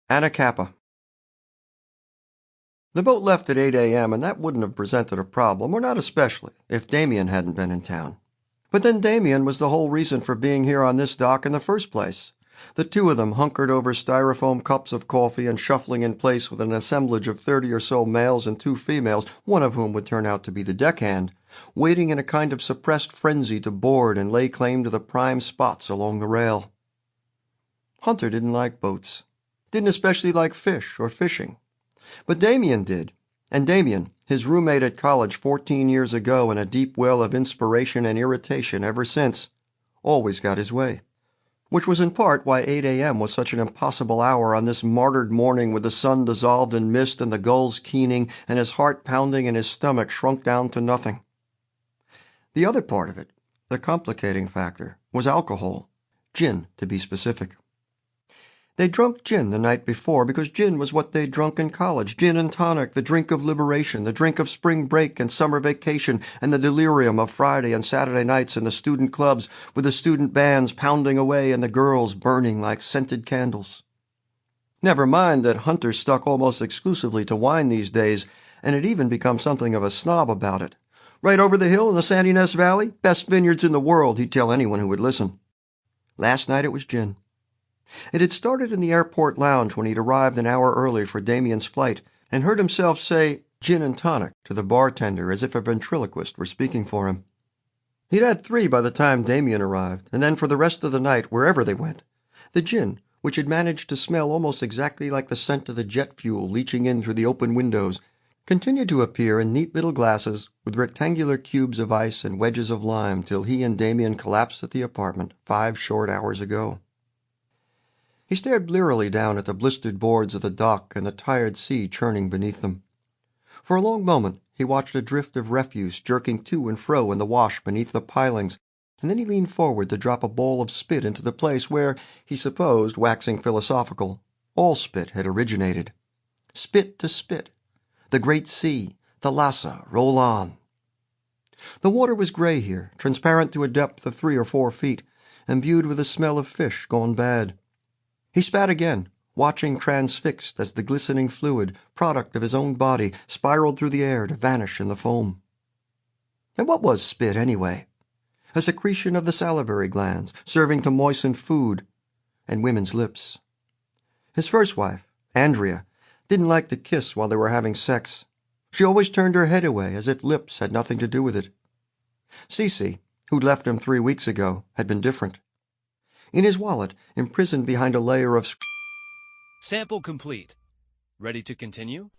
Anacapa. The boat left at 8 a.m., and that wouldn't have presented a problem, or not especially, if Damian hadn't been in town. But then Damian was the whole reason for being here on this dock in the first place. The two of them hunkered over styrofoam cups of coffee and shuffling in place with an assemblage of 30 or so males and 2 females, one of whom would turn out to be the deckhand, waiting in a kind of suppressed frenzy to board and lay claim to the prime spots along the rail. Hunter didn't like boats. Didn't especially like fish or fishing. But Damian did, and Damian, his roommate at college 14 years ago and a deep well of inspiration and irritation ever since, always got his way. Which was in part why 8 a.m. was such an impossible hour on this martyred morning with the sun dissolved in mist and the gulls keening and his heart pounding and his stomach shrunk down to nothing. The other part of it, the complicating factor, was alcohol. Gin, to be specific. They'd drunk gin the night before because gin was what they'd drunk in college. Gin and tonic, the drink of liberation, the drink of spring break and summer vacation, and the delirium of Friday and Saturday nights in the student clubs with the student bands pounding away and the girls burning like scented candles. Never mind that Hunter stuck almost exclusively to wine these days, and had even become something of a snob about it. Right over the hill in the Sandy Nest Valley, best vineyards in the world, he'd tell anyone who would listen. Last night it was gin. It had started in the airport lounge when he'd arrived an hour early for Damian's flight and heard himself say gin and tonic to the bartender as if a ventriloquist were speaking for him. He'd had 3 by the time Damian arrived, and then for the rest of the night, wherever they went, the gin, which had managed to smell almost exactly like the scent of the jet fuel leaching in through the open windows, continued to appear in neat little glasses with rectangular cubes of ice and wedges of lime till he and Damian collapsed at the apartment 5 short hours ago. He stared blearily down at the blistered boards of the dock and the tired sea churning beneath them. For a long moment he watched a drift of refuse jerking to and fro in the wash beneath the pilings, and then he leaned forward to drop a bowl of spit into the place where, he supposed, waxing philosophical, all spit had originated. Spit to spit. The great sea, the Lhasa, roll on. The water was gray here, transparent to a depth of 3 or 4 feet, imbued with the smell of fish gone bad. He spat again, watching transfixed as the glistening fluid, product of his own body, spiraled through the air to vanish in the foam. And what was spit, anyway? A secretion of the salivary glands, serving to moisten food and women's lips. His first wife, Andrea, didn't like to kiss while they were having sex. She always turned her head away as if lips had nothing to do with it. Cece, who'd left him 3 weeks ago, had been different. In his wallet, imprisoned behind a layer of... Sample complete. Ready to continue?